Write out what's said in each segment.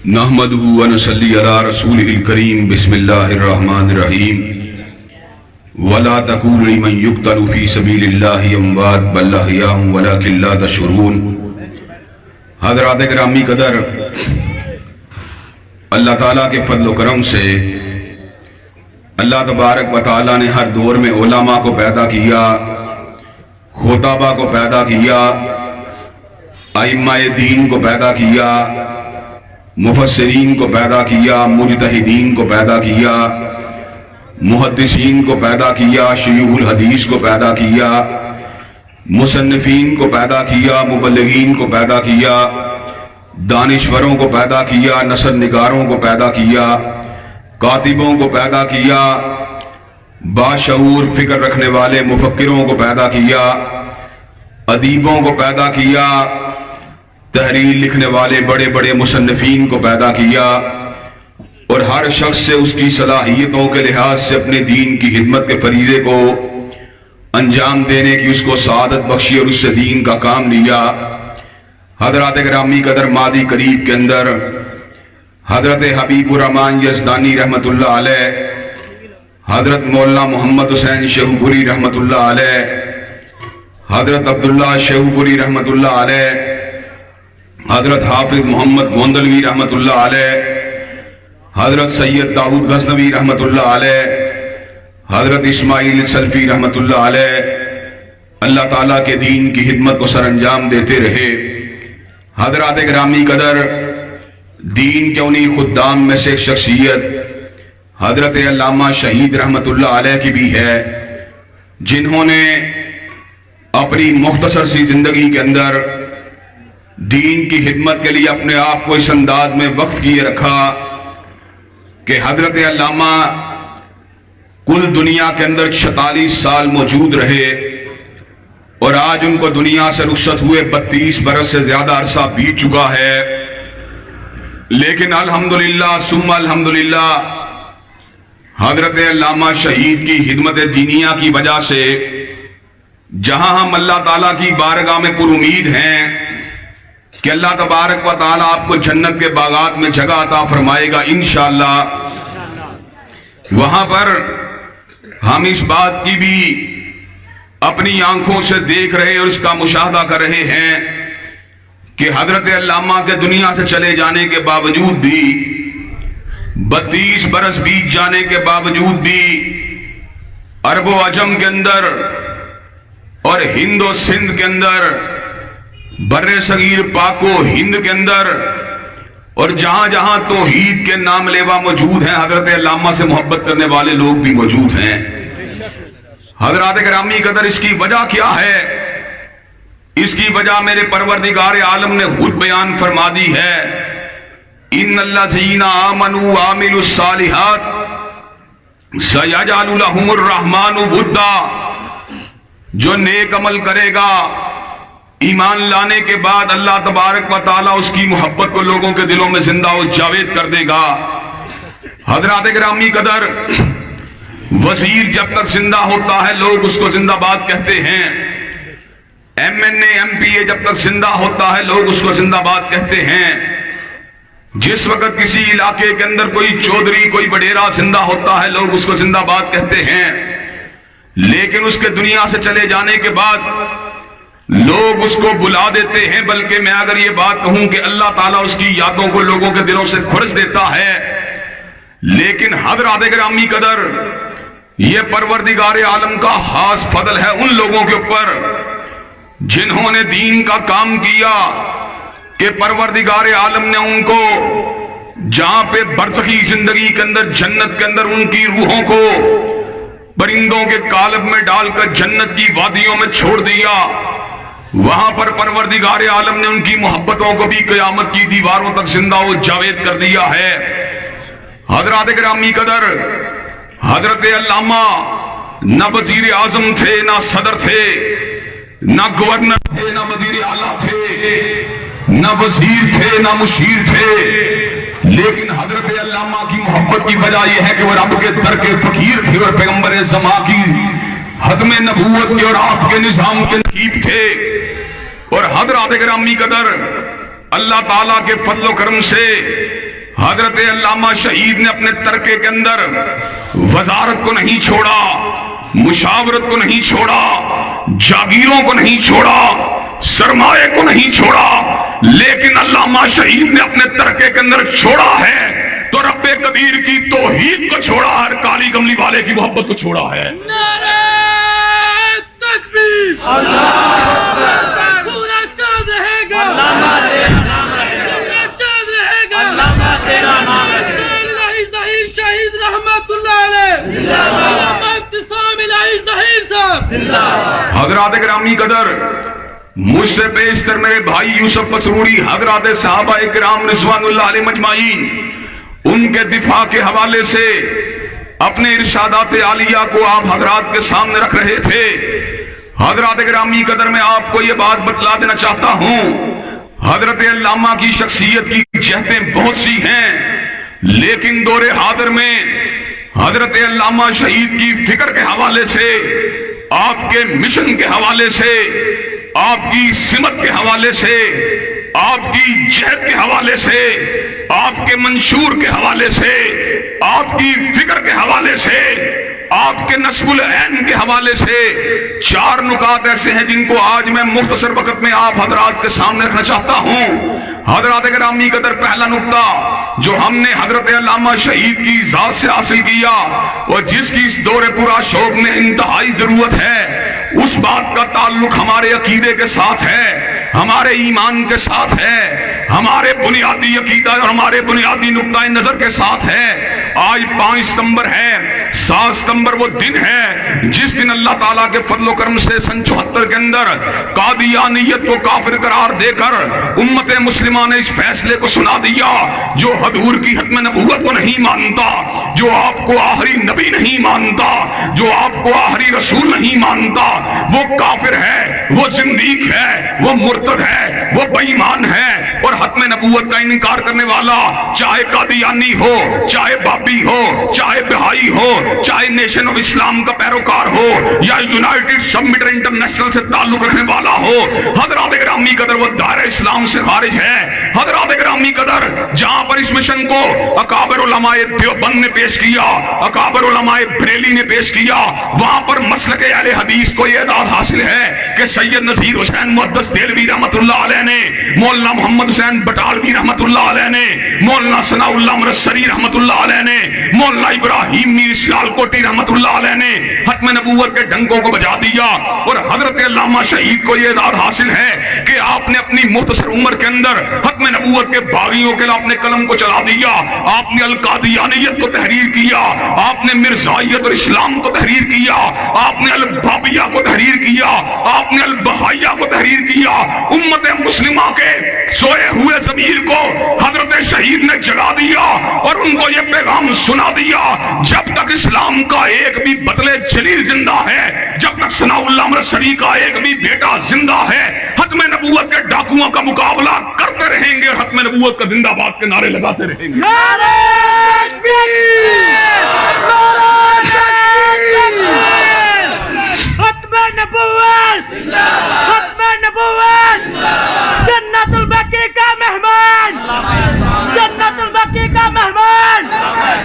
نحمده ونصلي على رسوله الكريم بسم الله الرحمن الرحيم ولا تقولوا لمن يقتل في سبيل الله اموات بل احياء ولكن لا تشعرون۔ حضرات گرامی قدر، اللہ تعالیٰ کے فضل و کرم سے اللہ تبارک و تعالیٰ نے ہر دور میں علماء کو پیدا کیا، خطباء کو پیدا کیا، ائمہ دین کو پیدا کیا، مفسرین کو پیدا کیا، مجتہدین کو پیدا کیا، محدثین کو پیدا کیا، شیوخ الحدیث کو پیدا کیا، مصنفین کو پیدا کیا، مبلغین کو پیدا کیا، دانشوروں کو پیدا کیا، نثر نگاروں کو پیدا کیا، کاتبوں کو پیدا کیا، باشعور فکر رکھنے والے مفکروں کو پیدا کیا، ادیبوں کو پیدا کیا، تحریر لکھنے والے بڑے بڑے مصنفین کو پیدا کیا، اور ہر شخص سے اس کی صلاحیتوں کے لحاظ سے اپنے دین کی خدمت کے فریضے کو انجام دینے کی اس کو سعادت بخشی اور اس سے دین کا کام لیا۔ حضرات گرامی قدر، ماضی قریب کے اندر حضرت حبیب الرحمن یزدانی رحمت اللہ علیہ، حضرت مولانا محمد حسین شیخوپوری رحمت اللہ علیہ، حضرت عبداللہ شیخوپوری رحمت اللہ علیہ، حضرت حافظ محمد گوندلوی رحمت اللہ علیہ، حضرت سید داؤد غزنوی رحمت اللہ علیہ، حضرت اسماعیل سلفی رحمت اللہ علیہ اللہ تعالیٰ کے دین کی خدمت کو سر انجام دیتے رہے۔ حضرات گرامی قدر، دین کے انہی خدام میں سے ایک شخصیت حضرت علامہ شہید رحمت اللہ علیہ کی بھی ہے، جنہوں نے اپنی مختصر سی زندگی کے اندر دین کی خدمت کے لیے اپنے آپ کو اس انداز میں وقف کیے رکھا کہ حضرت علامہ کل دنیا کے اندر 46 سال موجود رہے، اور آج ان کو دنیا سے رخصت ہوئے 32 برس سے زیادہ عرصہ بیت چکا ہے، لیکن الحمدللہ ثم الحمدللہ حضرت علامہ شہید کی خدمت دینیہ کی وجہ سے جہاں ہم اللہ تعالیٰ کی بارگاہ میں پر امید ہیں کہ اللہ تبارک و تعالیٰ آپ کو جنت کے باغات میں جگہ عطا فرمائے گا انشاءاللہ، وہاں پر ہم اس بات کی بھی اپنی آنکھوں سے دیکھ رہے اور اس کا مشاہدہ کر رہے ہیں کہ حضرت علامہ کے دنیا سے چلے جانے کے باوجود بھی 32 برس بیت جانے کے باوجود بھی عرب و عجم کے اندر اور ہند و سندھ کے اندر، بر صغیر پاک و ہند کے اندر، اور جہاں جہاں توحید کے نام لیوا موجود ہیں حضرت علامہ سے محبت کرنے والے لوگ بھی موجود ہیں۔ حضرات گرامی قدر، اس کی وجہ کیا ہے؟ اس کی وجہ میرے پروردگار عالم نے خود بیان فرما دی ہے، ان الذین آمنوا وعملوا الصالحات سیجعل لهم الرحمن ودا، جو نیک عمل کرے گا ایمان لانے کے بعد اللہ تبارک و تعالیٰ اس کی محبت کو لوگوں کے دلوں میں زندہ و جاوید کر دے گا۔ حضرات گرامی قدر، وزیر جب تک زندہ ہوتا ہے لوگ اس کو زندہ باد کہتے ہیں، M N A M P A جب تک زندہ ہوتا ہے لوگ اس کو زندہ باد کہتے ہیں۔ جس وقت کسی علاقے کے اندر کوئی چودھری کوئی وڈیرا زندہ ہوتا ہے لوگ اس کو زندہ باد کہتے ہیں، لیکن اس کے دنیا سے چلے جانے کے بعد لوگ اس کو بلا دیتے ہیں، بلکہ میں اگر یہ بات کہوں کہ اللہ تعالیٰ اس کی یادوں کو لوگوں کے دلوں سے کھرچ دیتا ہے۔ لیکن حضرات گرامی قدر، یہ پروردگار عالم کا خاص فضل ہے ان لوگوں کے اوپر جنہوں نے دین کا کام کیا کہ پروردگار عالم نے ان کو جہاں پہ برزخی زندگی کے اندر جنت کے اندر ان کی روحوں کو پرندوں کے قالب میں ڈال کر جنت کی وادیوں میں چھوڑ دیا، وہاں پر پروردگار عالم نے ان کی محبتوں کو بھی قیامت کی دیواروں تک زندہ و جاوید کر دیا ہے۔ حضرات گرامی قدر، حضرت علامہ نہ وزیر اعظم تھے، نہ صدر تھے، نہ گورنر تھے، نہ وزیر اعلیٰ تھے، نہ وزیر تھے، نہ مشیر تھے، لیکن حضرت علامہ کی محبت کی وجہ یہ ہے کہ وہ رب کے در کے فقیر تھے اور پیغمبر زمان کی حتم نبوت کے اور آپ کے نظام کے نقیب تھے۔ اور حضرات گرامی قدر، اللہ تعالیٰ کے فضل و کرم سے حضرت علامہ شہید نے اپنے ترکے کے اندر وزارت کو نہیں چھوڑا، مشاورت کو نہیں چھوڑا، جاگیروں کو نہیں چھوڑا، سرمایہ کو نہیں چھوڑا، لیکن علامہ شہید نے اپنے ترکے کے اندر چھوڑا ہے تو رب قدیر کی توحید کو چھوڑا، ہر کالی کملی والے کی محبت کو چھوڑا ہے۔ نعرہ تکبیر، پورا چاند رہے گا، پورا چاند رہے گا، الہی ظہیر شہید رحمت اللہ علیہ، علامہ ابتسام الہی ظہیر صاحب۔ حضرات گرامی قدر، مجھ سے بیشتر میرے بھائی یوسف مسروری، حضرات صحابہ کرام رضوان اللہ علیہ مجمعین، ان کے دفاع کے حوالے سے اپنے ارشادات عالیہ کو آپ حضرات کے سامنے رکھ رہے تھے۔ حضرات گرامی قدر، میں آپ کو یہ بات بتلا دینا چاہتا ہوں، حضرت علامہ کی شخصیت کی جہتیں بہت سی ہیں، لیکن دور حاضر میں حضرت علامہ شہید کی فکر کے حوالے سے، آپ کے مشن کے حوالے سے، آپ کی سمت کے حوالے سے، آپ کی جہد کے حوالے سے، آپ کے منشور کے حوالے سے، آپ کی فکر کے حوالے سے، آپ کے نصب العین کے حوالے سے 4 نکات ایسے ہیں جن کو آج میں مختصر وقت میں آپ حضرات کے سامنے رکھنا چاہتا ہوں۔ حضرات گرامی قدر، پہلا نقطہ جو ہم نے حضرت علامہ شہید کی ذات سے حاصل کیا اور جس کی اس دور پورا شوق میں انتہائی ضرورت ہے، اس بات کا تعلق ہمارے عقیدے کے ساتھ ہے، ہمارے ایمان کے ساتھ ہے، ہمارے بنیادی عقیدہ اور ہمارے بنیادی نقطہ نظر کے ساتھ ہے۔ آج 5 ستمبر ہے، 7 ستمبر وہ دن ہے جس دن اللہ تعالیٰ کے فضل و کرم سے سن 74 کے اندر قادیانیت کو کافر قرار دے کر امت مسلمہ نے اس فیصلے کو سنا دیا، جو حضور کی ختم نبوت کو نہیں مانتا، جو آپ کو آخری نبی نہیں مانتا، جو آپ کو آخری رسول نہیں مانتا، وہ کافر ہے، وہ زندیق ہے، وہ مرتد ہے، وہ بے ایمان ہے، اور ختم نبوت کا انکار کرنے والا چاہے قادیانی ہو، چاہے بابی ہو، چاہے بہائی ہو، چاہے نیشن آف اسلام کا پیروکار ہو، یا یونائٹڈ سبمٹر انٹرنیشنل سے تعلق رکھنے والا ہو، حضرات گرامی قدر وہ دائرہ اسلام سے خارج ہے۔ حضرات گرامی قدر، جہاں پر اس مشن کو اکابر علماء دیوبند نے پیش کیا، اکابر علماء بریلی نے پیش کیا، وہاں پر مسلک اہل حدیث کو یہ اعزاز حاصل ہے کہ سید نذیر حسین محدث دہلوی رحمت اللہ علیہ نے، مولانا محمد حسین بٹالوی رحمت اللہ علیہ نے، مولانا ثناء اللہ مرسری رحمت اللہ علیہ نے، مولانا ابراہیم میر سیال کوٹی رحمت اللہ علیہ نے ختم نبوت کے ڈنکوں کو بجا دیا، اور حضرت علامہ شہید کو یہ اعزاز حاصل ہے کہ آپ نے اپنی مختصر عمر کے اندر ختم نبوت کے باغیوں کے لیے اپنے قلم کو چلا دیا، آپ نے القادیانیت کو تحریر کیا، آپ نے مرزائیت اور اسلام کو تحریر کیا، آپ نے البابیہ کو تحریر کیا، آپ نے البہائیہ کو تحریر کیا، امت مسلمہ کے سوئے ہوئے ضمیر کو حضرت شہید نے جگا دیا اور ان کو یہ پیغام سنا دیا، جب تک اسلام کا ایک بھی بدلے جلیل زندہ ہے، جب تک ثناء اللہ مرسری کا ایک بھی بیٹا زندہ ہے، ختم نبوت کے ڈاکوؤں کا مقابلہ کرتے رہیں گے اور ختم نبوت کا زندہ باد کے نعرے لگاتے رہیں گے۔ نعرہ تکبیر، نعرہ تکبیر، ختم نبوت، ختم نبوت، جنت البقیع کا مہمان، جنت البقیع کا مہمان۔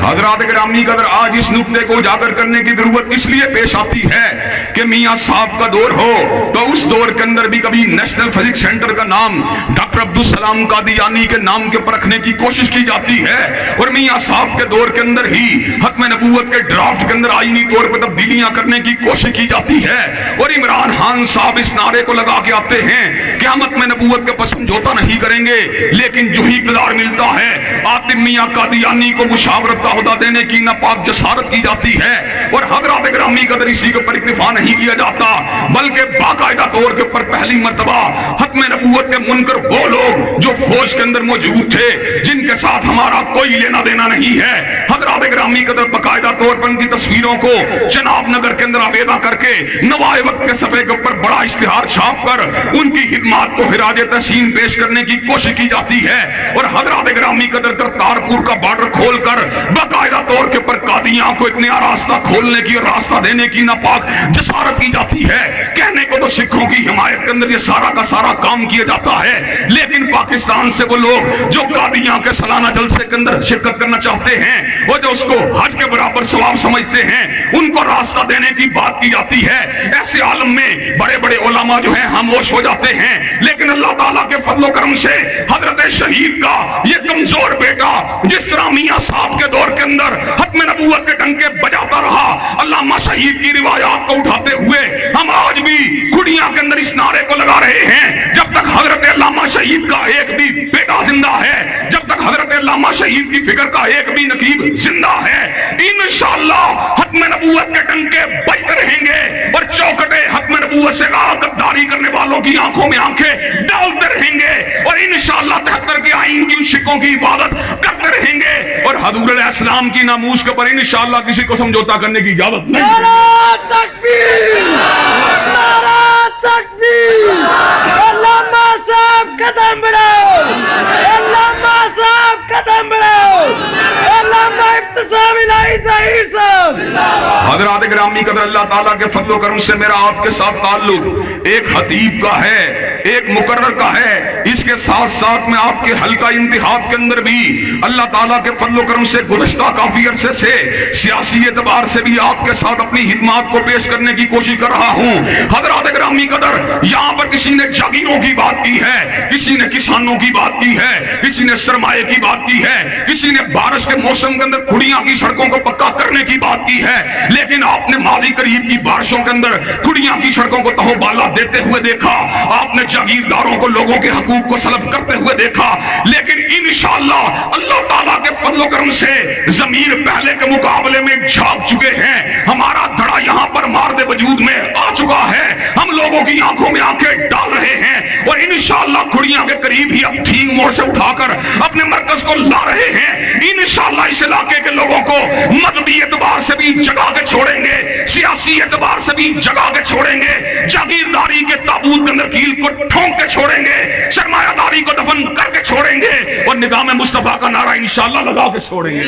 حضرات گرامی قدر، آج اس نقطے کو اجاگر کرنے کی ضرورت اس لیے پیش آتی ہے کہ میاں صاحب کا دور ہو تو اس دور کے اندر بھی کبھی نیشنل فزکس سینٹر کا نام ڈاکٹر عبدالسلام قادیانی کے نام کے پر رکھنے کی کوشش کی جاتی ہے، اور میاں صاحب کے دور کے اندر ہی ختم نبوت کے ڈرافٹ کے اندر آئینی طور پر تبدیلیاں کرنے کی کوشش کی جاتی ہے، اور عمران خان صاحب اس نعرے کو لگا کے آتے ہیں کہ ہم ختم نبوت کے پر سمجھوتا نہیں کریں گے، لیکن جو ہی اقتدار ملتا ہے آتم میاں قادیانی کو مشاورت کا عہدہ دینے کی ناپاک جسارت کی جاتی ہے، اور حضرات گرامی قدر اسی کے پر اکتفا نہیں کیا جاتا، بلکہ باقاعدہ طور کے پر پہلی مرتبہ ختم نبوت کے منکر وہ لوگ جو فوج کے اندر موجود تھے، جن کے ساتھ ہمارا کوئی لینا دینا نہیں ہے، حضرات گرامی قدر باقاعدہ طور پر ان کی تصویروں کو جناب نگر کے اندر آویدہ کر کے نوائے وقت کے صفحے کے اوپر بڑا اشتہار چھاپ کر ان کی خدمات کو خراج تحسین پیش کرنے کی کوشش کی جاتی ہے، اور حضرات گرامی قدر کرتارپور کا بارڈر کھول کر باقاعدہ طور کے پر قادیاں کو ایک نیا راستہ کھولنے کی اور راستہ دینے کی ناپاک جسارت کی جاتی ہے۔ کہنے کو تو سکھوں کی حمایت کے اندر یہ سارا کا سارا کام کیا جاتا ہے، لیکن پاکستان سے وہ لوگ جو قادیاں میاں کے سالانہ جلسے کے اندر شرکت کرنا چاہتے ہیں اور جو اس کو حج کے برابر ثواب سمجھتے ہیں ان کو راستہ دینے کی بات کی جاتی ہے. ایسے عالم میں بڑے بڑے علماء جو ہیں خاموش ہو جاتے ہیں, لیکن اللہ تعالیٰ کے فضل و کرم سے حضرت شہید کا یہ کمزور بیٹا جس طرح میاں صاحب کے دور کے اندر ختم نبوت کے ڈنکے بجاتا رہا, علامہ شہید کی روایات کو اٹھاتے ہوئے ہم آج بھی کھڑیاں کے اندر اس نعرے کو لگا رہے ہیں, جب تک حضرت علامہ شہید کا ایک بھی بیٹا زندہ ہے, جب تک حضرت علامہ شہید کی فکر کا ایک بھی نقیب زندہ ہے, انشاءاللہ ختم نبوت کے ڈنکے بجتے رہیں گے اور چوکٹے ختم نبوت سے غداری کرنے والوں کی آنکھوں میں آنکھیں ڈالتے رہیں گے اور انشاءاللہ 73 کے آئین کی ان شکوں کی عبادت کرتے رہیں گے اور حضور علیہ السلام کی ناموس کے پر انشاءاللہ کسی کو سمجھوتا کرنے کی اجازت نہیں. نعرہ تکبیر, نعرہ تکبیر, علامہ صاحب قدم بڑھاؤ, علامہ صاحب قدم بڑھاؤ, علامہ ابتسام الہی ظہیر صاحب. حضرات گرامی قدر, اللہ تعالیٰ کے فضل و کرم سے میرا آپ کے ساتھ تعلق ایک خطیب کا ہے, ایک مقرر کا ہے. اس کے ساتھ ساتھ میں آپ کے حلقہ انتخاب کے اندر بھی اللہ تعالیٰ کے فضل و کرم سے گزشتہ کافی عرصے سے سیاسی اعتبار سے بھی آپ کے ساتھ اپنی خدمات کو پیش کرنے کی کوشش کر رہا ہوں. حضرات گرامی قدر, یہاں پر کسی نے جاگیروں کی بات کی ہے, کسی نے کسانوں کی بات کی ہے, کسی نے سرمایہ کی بات کی ہے, کسی نے بارش کے موسم کے اندر کھڑیاں کی سڑکوں کو پکا کرنے کی بات کی ہے, لیکن آپ نے ماضی قریب کی بارشوں کے اندر کھڑیاں کی سڑکوں کو تہو بالا دیتے ہوئے دیکھا, آپ نے جاگیرداروں کو لوگوں کے حقوق کو سلب کرتے ہوئے دیکھا, لیکن انشاءاللہ اللہ تعالیٰ کے فضل و کرم سے ضمیر پہلے کے مقابلے میں جھاگ چکے ہیں. ہمارا دھڑا یہاں پر مارد وجود میں آ چکا ہے, ہم لوگوں کی آنکھوں میں آنکھیں ڈال رہے ہیں اور انشاءاللہ کھڑیاں کے قریب ہی اب ٹھینگ موڑ سے اٹھا کر اپنے مرکز کو لا رہے ہیں. انشاءاللہ اس علاقے کے لوگوں کو مذہبی اعتبار سے بھی جگا کے چھوڑیں گے, سیاسی اعتبار سے بھی جگا کے چھوڑیں گے, جاگیرداری کے تابوت کے اندر کیل کو ٹھونک کے چھوڑیں گے, سرمایہ داری کو دفن کر کے چھوڑیں گے اور نظام مصطفیٰ کا نعرہ انشاءاللہ لگا کے چھوڑیں گے.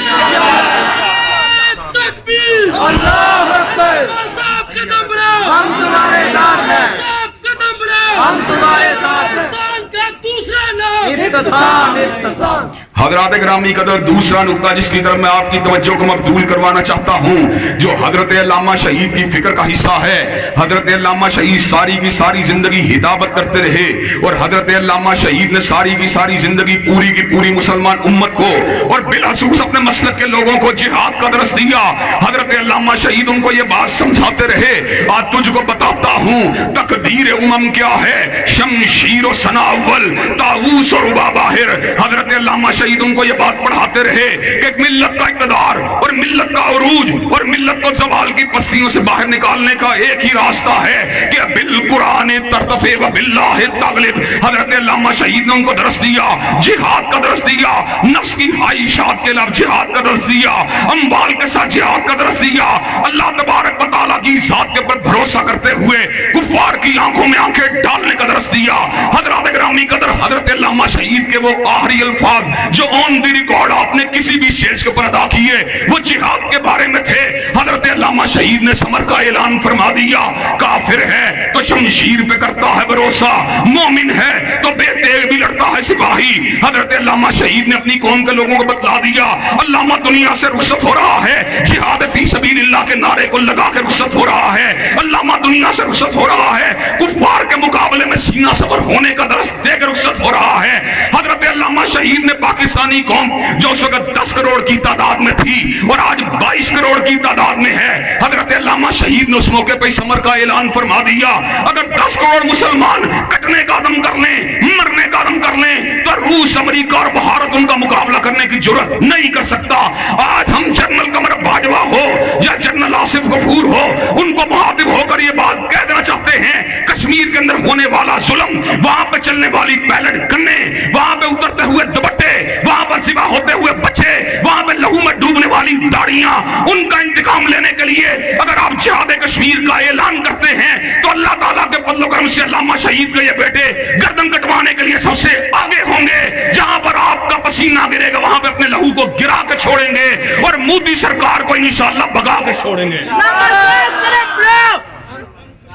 تکبیر, اللہ اکبر, صاحب قدم بڑھاؤ, ہم تمہارے ساتھ ہیں, صاحب قدم بڑھاؤ, ہم تمہارے ساتھ ہیں. کا دوسرا نام اعتصام, اعتصام. حضرات گرامی قدر, دوسرا نقطہ جس کی طرف میں آپ کی توجہ کو مبذول کروانا چاہتا ہوں, جو حضرت علامہ شہید کی فکر کا حصہ ہے. حضرت علامہ شہید ساری کی ساری زندگی ہدایت کرتے رہے اور حضرت علامہ شہید نے ساری کی ساری زندگی پوری کی پوری مسلمان امت کو اور بالخصوص اپنے مسلک کے لوگوں کو جہاد کا درس دیا. حضرت علامہ شہید ان کو یہ بات سمجھاتے رہے, آج تجھ کو بتاتا ہوں تقدیر امم کیا ہے, شمشیر و ثنا اول, طاؤوس اور ربا باہر. حضرت علامہ شہید ان کو یہ بات پڑھاتے رہے کہ ایک ملت کا اقتدار اور ملت کا عروج اور ملت کو زوال کی پستیوں سے باہر نکالنے کا ایک ہی راستہ ہے کہ بالقرآن ترتفع و باللہ تغلب. حضرت علامہ شہید نے ان کو درس دیا, جہاد کا درس دیا, نفس کی خواہشات کے خلاف جہاد کا درس دیا, اموال کے ساتھ جہاد کا درس دیا, اللہ تبارک و تعالیٰ کی ذات کے پر بھروسہ کرتے ہوئے کفار کی آنکھوں میں آنکھیں ڈالنے کا درس دیا. حضرات گرامی قدر, حضرت علامہ شہید کے وہ آخری الفاظ جو آن دی ریکارڈ آپ نے کسی بھی اسٹیج کے پر ادا کیے وہ جہاد کے بارے میں تھے. حضرت علامہ شہید نے ثمر کا اعلان فرما دیا, کافر ہے تو شمشیر پہ کرتا ہے بھروسہ, مومن ہے تو بے تیغ بھی لڑتا ہے سپاہی. حضرت علامہ شہید نے اپنی قوم کے لوگوں کو بتلا دیا, علامہ دنیا سے رخصت ہو رہا ہے, جہاد فی سبیل اللہ کے نعرے کو لگا کے رخصت ہو رہا ہے, علامہ دنیا سے رخصت ہو رہا ہے, کفار کے مقابلے میں سینہ سور ہونے کا درس دے کے رخصت ہو رہا ہے. حضرت علامہ شہید نے پاکستانی قوم جو اس وقت 10 کروڑ کی تعداد میں تھی اور آج 22 کروڑ کی تعداد میں ہے, حضرت علامہ شہید نے اس موقع پہ ثمر کا اعلان فرما دیا, اگر 10 کروڑ مسلمان کٹنے کا عدم کر لیں, مرنے کا عدم کر لیں تو روس, امریکہ اور بھارت ان کا مقابلہ کرنے کی جرات نہیں کر سکتا. آج ہم جنرل قمر باجوہ ہو یا جنرل آصف غفور ہو, ان کو مخاطب ہو کر یہ بات کہہ دینا چاہتے ہیں, کشمیر کے اندر ہونے والا ظلم, وہاں پہ چلنے والی پیلٹ گنے, وہاں پہ اترتے ہوئے دوپٹے, وہاں پر ذبح ہوتے ہوئے بچے, وہاں پہ لہو میں ڈوبنے والی داڑیاں, ان کا انتقام لینے کے لیے اگر آپ جہاد کشمیر کا اعلان کرتے ہیں تو اللہ تعالیٰ کے فضل و کرم سے علامہ شہید کے یہ بیٹے گردن کٹوانے کے لیے سب سے آگے ہوں گے. جہاں پر آپ کا پسینہ گرے گا وہاں پہ اپنے لہو کو گرا کے چھوڑیں گے اور مودی سرکار کو انشاءاللہ بگا کے چھوڑیں گے.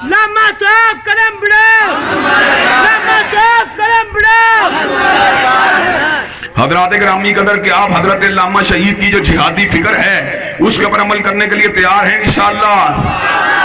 علامہ صاحب قدم بڑھاؤ, علامہ صاحب قدم بڑھاؤ. حضرات گرامی قدر کہ آپ حضرت علامہ شہید کی جو جہادی فکر ہے اس کے اوپر عمل کرنے کے لیے تیار ہیں انشاءاللہ.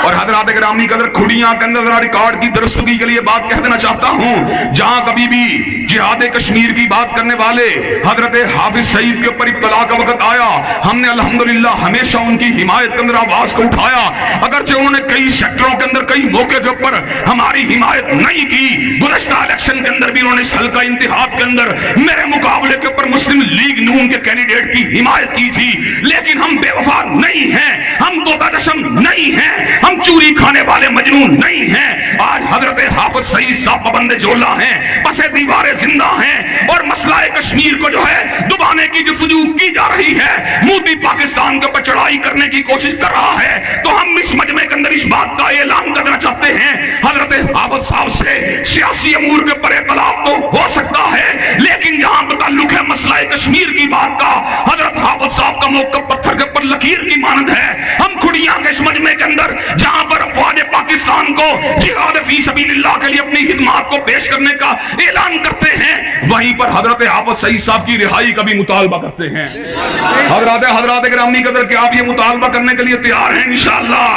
اور حضرات گرامی قدر کھڑیاں کے اندر ذرا ریکارڈ کی درستگی کے لیے بات کہہ دینا چاہتا ہوں، جہاں کبھی بھی جہاد کشمیر کی بات کرنے والے حضرت حافظ سعید کے اوپر ابتلا کا وقت آیا، ہم نے الحمدللہ ہمیشہ ان کی حمایت کے اندر آواز کو اٹھایا، اگرچہ انہوں نے کئی سیکٹروں کے اندر کئی موقع کے اوپر ہماری حمایت نہیں کی. گزشتہ الیکشن کے اندر بھی انہوں نے اس حلقہ انتخاب کے اندر میرے مقابلے کے اوپر مسلم لیگ نون کے کینڈیڈیٹ کی حمایت کی تھی، لیکن ہم بے وفا نہیں ہیں، ہم طوطا چشم نہیں ہیں، ہم چوری کھانے والے مجنون نہیں ہیں. آج حضرت حافظ سعید صاحب پابند جولا ہیں، پس دیواریں زندہ ہیں، اور مسئلہ کشمیر کو جو ہے دبانے کی جستجو کی جا رہی ہے. مودی پاکستان کے اوپر چڑھائی کرنے کی کوشش کر رہا ہے، تو ہم اس مجمع کے اندر اس بات کا اعلان کرنا چاہتے ہیں، حضرت حافظ صاحب سے سیاسی امور کے اوپر اختلاف تو ہو سکتا ہے، لیکن جہاں پہ تعلق ہے مسئلہ کشمیر کی بات کا، حضرت حافظ صاحب کا موقف پتھر کے اوپر لکیر کی مانند ہے. ہم کھڑیاں کے اس مجمع کے اندر جہاں پر افواج پاکستان کو جہاد فی سبیل اللہ کے لیے اپنی خدمات کو پیش کرنے کا اعلان کرتے ہیں، وہیں پر حضرت حافظ سعید صاحب کی رہائی کا بھی مطالبہ کرتے ہیں. حضرات گرامی قدر کہ آپ یہ مطالبہ کرنے کے لیے تیار ہیں انشاءاللہ.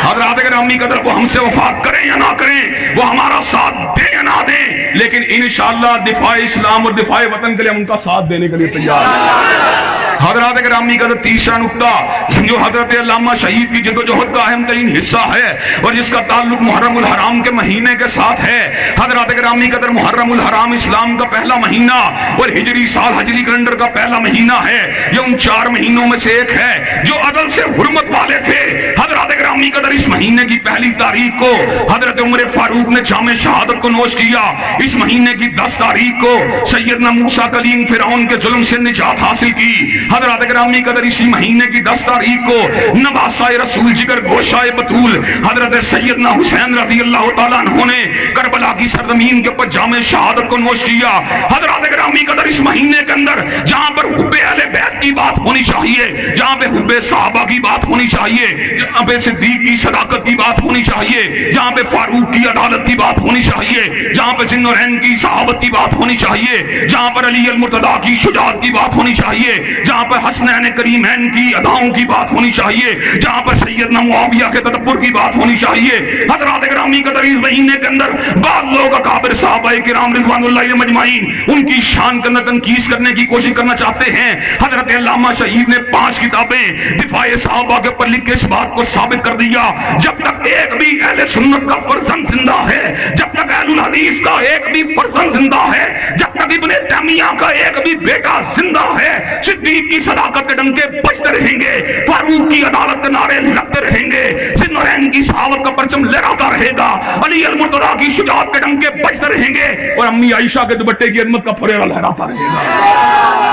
حضرات گرامی قدر وہ ہم سے وفا کریں یا نہ کریں، وہ ہمارا ساتھ دیں یا نہ دیں، لیکن انشاءاللہ دفاع اسلام اور دفاع وطن کے لیے ہم ان کا ساتھ دینے کے لیے تیار ہیں. حضرات گرامی قدر تیسرا نقطہ جو حضرت علامہ شہید کی جدوجہد کا اہم ترین حصہ ہے اور جس کا تعلق محرم الحرام کے مہینے کے ساتھ ہے. حضرات گرامی قدر محرم الحرام اسلام کا پہلا مہینہ اور ہجری سال ہجری کیلنڈر کا پہلا مہینہ ہے. یہ ان 4 مہینوں میں سے ایک ہے جو عدل سے حرمت والے تھے. حضرات گرامی قدر اس مہینے کی پہلی تاریخ کو حضرت عمر فاروق نے جام شہادت کو نوش کیا. اس مہینے کی 10 تاریخ کو سیدنا موسیٰ کلیم فرعون کے ظلم سے نجات حاصل کی. حضرات گرامی قدر اسی مہینے کی 10 تاریخ کو نواسہ رسول جگر گوشائے بطول حضرت سیدنا حسین رضی اللہ تعالیٰ عنہ نے کربلا کی سرزمین کے اوپر جام شہادت کو نوش کیا. حضرات گرامی قدر اس مہینے کے اندر جہاں پر حب اہل بیت کی بات ہونی چاہیے، جہاں پہ حب صحابہ کی بات ہونی چاہیے، جہاں پہ صدیق کی صداقت کی بات ہونی چاہیے، جہاں پہ فاروق کی عدالت کی بات ہونی چاہیے، جہاں پہ ذوالنورین کی صحابت کی بات ہونی چاہیے، جہاں پر علی المرتضیٰ کی شجاعت کی بات ہونی چاہیے، جہاں پر حسنین کریمین کی اداؤں کی بات ہونی چاہیے، جہاں پر سیدنا معاویہ کے تدبر کی بات ہونی چاہیے. حضرات گرامی قدر اس مہینے کے اندر بعض لوگ اکابر صحابہ کرام رضوان اللہ علیہم اجمعین ان کی شان کے اندر تنقیص کرنے کی کوشش کرنا چاہتے ہیں. حضرت علامہ شہید نے 5 کتابیں دفاع صحابہ کے اوپر لکھ کے اس بات کو ثابت کر دیا، جب تک ایک بھی اہل سنت کا فرزند زندہ ہے، جب تک اہل الحدیث کا ایک بھی فرزند زندہ ہے، جب تک ابن تیمیہ کا ایک بھی بیٹا زندہ ہے، صدیق کی صداقت کے ڈنکے بجتے رہیں گے، فاروق کی عدالت کے نعرے لگتے رہیں گے، ذوالنورین کی صحابت کا پرچم لہراتا رہے گا، علی المرتضیٰ کی شجاعت کے ڈنکے بجتے رہیں گے، اور امی عائشہ کے دوپٹے کی عظمت کا پھریرا لہراتا رہے گا.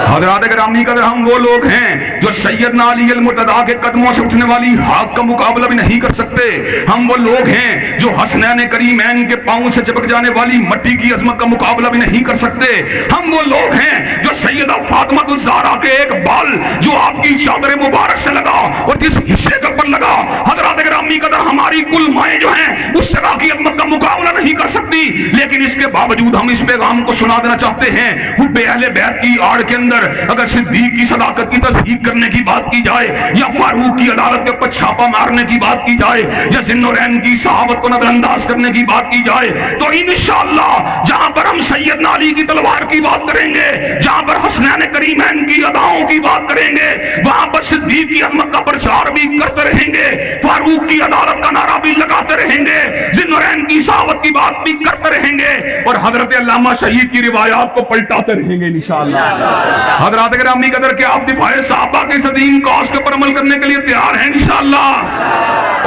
حضرات گرامی قدر ہم وہ لوگ ہیں جو سیدنا علی المرتضیٰ کے قدموں سے اٹھنے والی حق کا مقابلہ بھی نہیں کر سکتے. ہم وہ لوگ ہیں جو حسنین کریمین کے پاؤں سے چپک جانے والی مٹی کی عظمت کا مقابلہ بھی نہیں کر سکتے. ہم وہ لوگ ہیں جو سیدہ فاطمہ الزہرا کے ایک بال جو آپ کی چادر مبارک سے لگا اور جس حصے کے اوپر لگا، حضرات گرامی قدر ہماری کل مائیں جو ہیں اس جگہ کی عظمت کا مقابلہ نہیں کر سکتی. لیکن اس کے باوجود ہم اس پیغام کو سنا دینا چاہتے ہیں، حب اہل بیت کی آڑ کے اندر اگر صدیق کی صداقت کی تصدیق کرنے کی بات کی جائے، یا فاروق کی عدالت کے اوپر چھاپا مارنے کی بات کی جائے، یا ذوالنورین کی صحابت کو نظر انداز کرنے کی بات کی جائے، تو انشاءاللہ جہاں پر ہم سیدنا علی کی تلوار کی بات کریں گے، جہاں پر حسنین کریمین کی اداؤں کی بات کریں گے، وہاں پر صدیق کی عظمت کا پرچار بھی کرتے رہیں گے، فاروق کی عدالت کا نعرہ بھی لگاتے رہیں گے، ذوالنورین کی صحابت کی بات بھی کرتے رہیں گے، اور حضرت علامہ شہید کی روایات کو پلٹاتے رہیں گے انشاءاللہ۔ حضرات گرامی قدر کے آپ دفاع صحابہ کی اس عظیم کاز پر عمل کرنے کے لیے تیار ہیں انشاءاللہ۔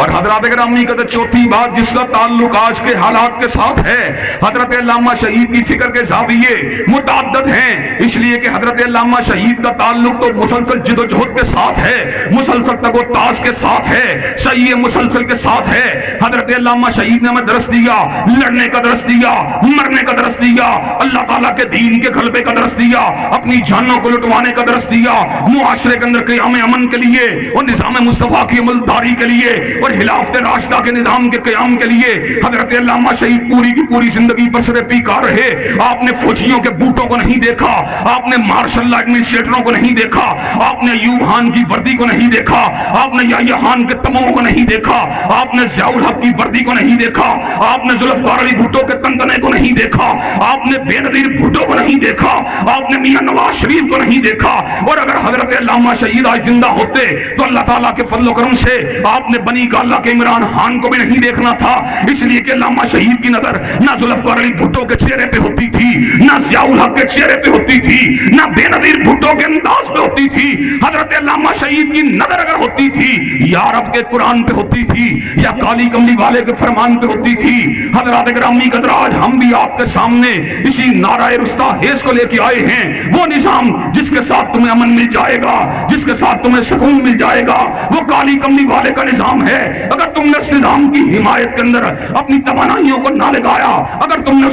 اور حضرات گرامی قدر چوتھی بات جس کا تعلق آج کے حالات کے ساتھ ہے، حضرت علامہ شہید کی فکر کے زاویے متعدد ہیں، اس لیے کہ حضرت علامہ شہید کا تعلق تو مسلسل جدوجہد کے ساتھ ہے، مسلسل تگ و تاز کے ساتھ ہے، صحیح مسلسل کے ساتھ ہے۔ حضرت علامہ شہید نے ہمیں درس دیا، لڑنے کا درس دیا، مرنے کا درس دیا، اللہ تعالیٰ کے دین کے غلبے کا درس دیا، اپنی جانوں کو لٹوانے کا درس دیا، معاشرے کے اندر قیام امن کے لیے اور نظام مصطفیٰ کی عملداری کے لیے اور خلافت راشدہ کے نظام کے قیام کے لیے حضرت علامہ شہید پوری کی پوری زندگی بسر پیکار رہے۔ آپ نے فوجیوں کے بوٹوں کو نہیں دیکھا، آپ نے مارشل لا ایڈمنسٹریٹروں کو نہیں دیکھا، آپ نے ایوب خان کی وردی کو نہیں دیکھا، آپ نے یحییٰ خان کے تمغوں کو نہیں دیکھا، آپ نے ضیاء الحق کی وردی کو نہیں دیکھا، آپ نے ذوالفقار علی بھٹو کے تنگنے کو نہیں دیکھا، آپ نے بے نظیر بھٹو کو نہیں دیکھا، آپ نے میاں نواز شریف کو نہیں دیکھا۔ اور اگر حضرت علامہ شہید آج زندہ ہوتے تو اللہ تعالیٰ کے فضل و کرم سے آپ نے بنی گالہ کے عمران خان کو بھی نہیں دیکھنا تھا، اس لیے کہ علامہ شہید کی نظر نہ ذوالفقار علی بھٹو کے چہرے پہ ہوتی تھی، نہ ضیاء الحق کے چہرے پہ ہوتی تھی، نہ بے نظیر بھٹو کے انداز پہ ہوتی تھی۔ حضرت علامہ شہید کی نظر اگر ہوتی تھی یا رب کے قرآن پہ ہوتی تھی یا کالی کملی والے کے فرمان پہ ہوتی تھی۔ حضرات گرامی قدر آج ہم بھی آپ کے سامنے اسی نعرہ رستاخیز کو لے کے آئے ہیں، وہ نظام جس کے ساتھ تمہیں امن مل جائے گا، جس کے ساتھ تمہیں سکون مل جائے گا، وہ کالی کملی والے کا نظام ہے۔ اگر تم نے اس نظام کی حمایت کے اندر اپنی توانائیوں کو نہ لگایا، اگر تم نے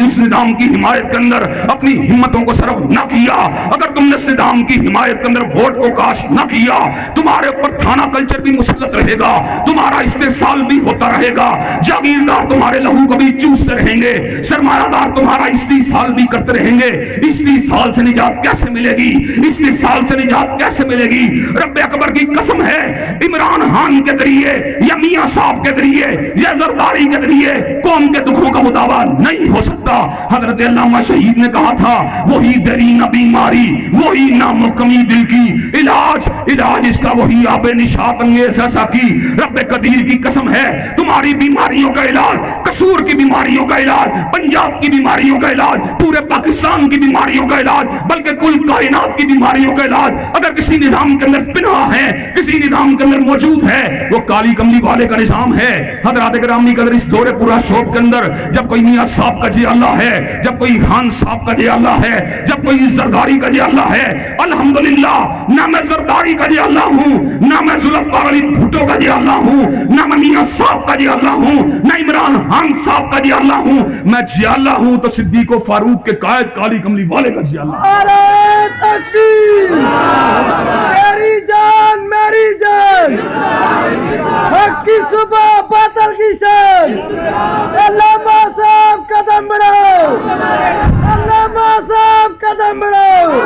اس نظام کی حمایت کے اندر اپنی ہمتوں کو صرف نہ کیا، اگر تم نے اس نظام کی حمایت کے اندر ووٹ کو کاش نہ کیا، تمہارے اوپر تھانہ کلچر بھی مسلط رہے گا، تمہارا استحصال بھی ہوتا رہے گا، جاگیردار تمہارے لہو کو بھی چوستے رہیں گے، سرمایہ دار تمہارا استحصال بھی کرتے رہیں گے۔ استحصال سے نجات کیسے ملے گی؟ استحصال سے نجات کیسے ملے گی؟ رب اکبر کی قسم ہے، عمران خان کے ذریعے یا میاں صاحب کے ذریعے یا زرداری کے ذریعے قوم کے دکھوں کا مداوا نہیں ہو سکتا۔ حضرت علامہ شہید نے کہا تھا وہی درینہ بیماری، وہی نامحکمی دل کی، علاج اس کا وہی آب نشاط انگیز ایسا کی۔ رب قدیر کی قسم ہے، تمہاری بیماریوں کا علاج، قصور کی بیماریوں کا علاج، پنجاب کی بیماریوں کا علاج، پورے پاکستان کی بیماریوں کا علاج، بلکہ کل کائنات کی بیماریوں کا علاج اگر کسی نظام کے اندر پنہاں ہے، کسی نظام کے اندر موجود ہے، وہ کالی کملی والے کا نظام ہے۔ حضرات گرامی قدر اس دور پورا شوق کے اندر جب کوئی میاں صاحب کا جی اللہ ہے، جب کوئی خان صاحب کا جی اللہ ہے، جب کوئی زرداری کا جی اللہ ہے، الحمدللہ نہ میں زرداری کا جی اللہ ہوں، نہ میں ذوالفقار علی بھٹو کا جی اللہ ہوں، نہ میں میاں صاحب کا جی اللہ ہوں، نہ عمران خان صاحب کا جی اللہ ہوں، میں جی اللہ ہوں تو صدیق و فاروق کے قائد کالی کملی والے کا جی اللہ۔ نعرہ تکبیر، میری جان میری جان، حق کی صبح باطل کی شان، علامہ صاحب قدم بڑھاؤ، علامہ صاحب قدم بڑھاؤ،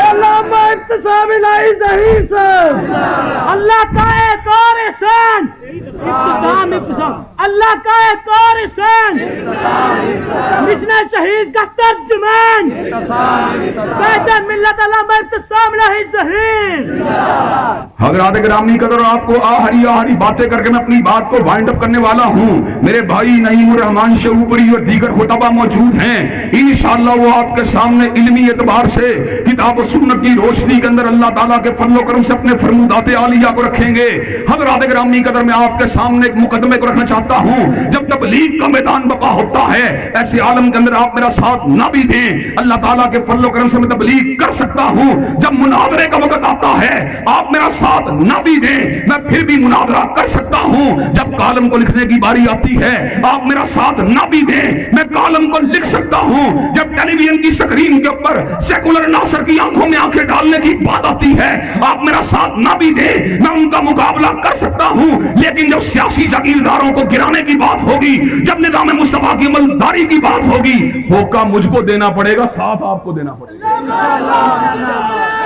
علامہ ابتسام الہی ظہیر صاحب، اللہ کا ایک اور احسان، ابتسام اللہ کا ایک اور احسان، مشن شہید کا ترجمان قائد ملت علامہ ابتسام الہی ظہیر۔ حضرات گرامی قدر آپ کو آہری باتیں کر کے میں اپنی بات کو وائنڈ اپ کرنے والا ہوں۔ میرے بھائی نعیم الرحمان شعوبری اور دیگر خطبہ موجود ہیں، انشاءاللہ وہ آپ کے سامنے علمی اعتبار سے کتاب و سنت کی روشنی کے اندر اللہ تعالیٰ کے فضل و کرم سے اپنے فرمودات عالیہ کو رکھیں گے۔ حضرات گرامی قدر میں آپ کے سامنے ایک مقدمے کو رکھنا چاہتا ہوں، جب تبلیغ کا میدان بقا ہوتا ہے ایسے عالم کے اندر آپ میرا ساتھ نہ بھی دیں، اللہ تعالیٰ کے فضل و کرم سے میں تبلیغ کر سکتا ہوں۔ جب مناظرے کا وقت آتا ہے آپ میرا ساتھ نہ بھی دیں، میں پھر بھی مناظرہ کر سکتا ہوں۔ جب کالم کو لکھنے کی باری آتی ہے آپ میرا ساتھ نہ بھی دیں، میں کالم کو لکھ سکتا ہوں۔ جب ٹیلی ویژن کی سکرین کے اوپر سیکولر ناصر کی آنکھوں میں آنکھیں ڈالنے کی بات آتی ہے آپ میرا ساتھ نہ بھی دیں، میں ان کا مقابلہ کر سکتا ہوں۔ لیکن جب سیاسی جاگیرداروں کو گرانے کی بات ہوگی، جب نظام مصطفیٰ کی عملداری کی بات ہوگی، ہوکا مجھ کو دینا پڑے گا، ساتھ آپ کو دینا پڑے گا۔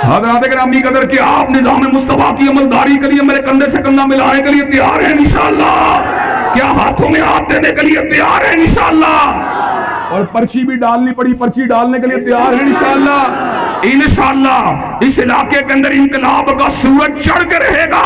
حضرات گرامی قدر کہ آپ نظام مصطفیٰ کی عملداری کے لیے میرے کندھے سے کندھا ملانے کے لیے تیار ہیں انشاءاللہ؟ کیا ہاتھوں میں ہاتھ دینے کے لیے تیار ہیں انشاءاللہ؟ اور پرچی بھی ڈالنی پڑی، پرچی ڈالنے کے لیے تیار ہیں انشاءاللہ؟ انشاءاللہ اس علاقے کے اندر انقلاب کا سورج چڑھ کے رہے گا،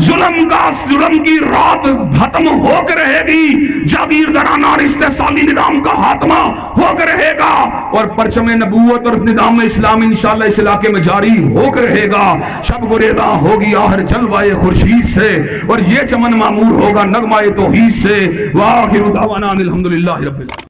ظلم کی رات ختم ہو کے رہے گی، جاگیردارانہ اور استحصالی نظام کا خاتمہ ہو کے رہے گا، اور پرچم نبوت اور نظام اسلام انشاءاللہ اس علاقے میں جاری ہو کے رہے گا۔ شب گریزاں ہوگی آخر جلوائے خورشید سے، اور یہ چمن معمور ہوگا نغمہ توحید سے۔ وآخر دعوانا الحمدللہ رب العالمین۔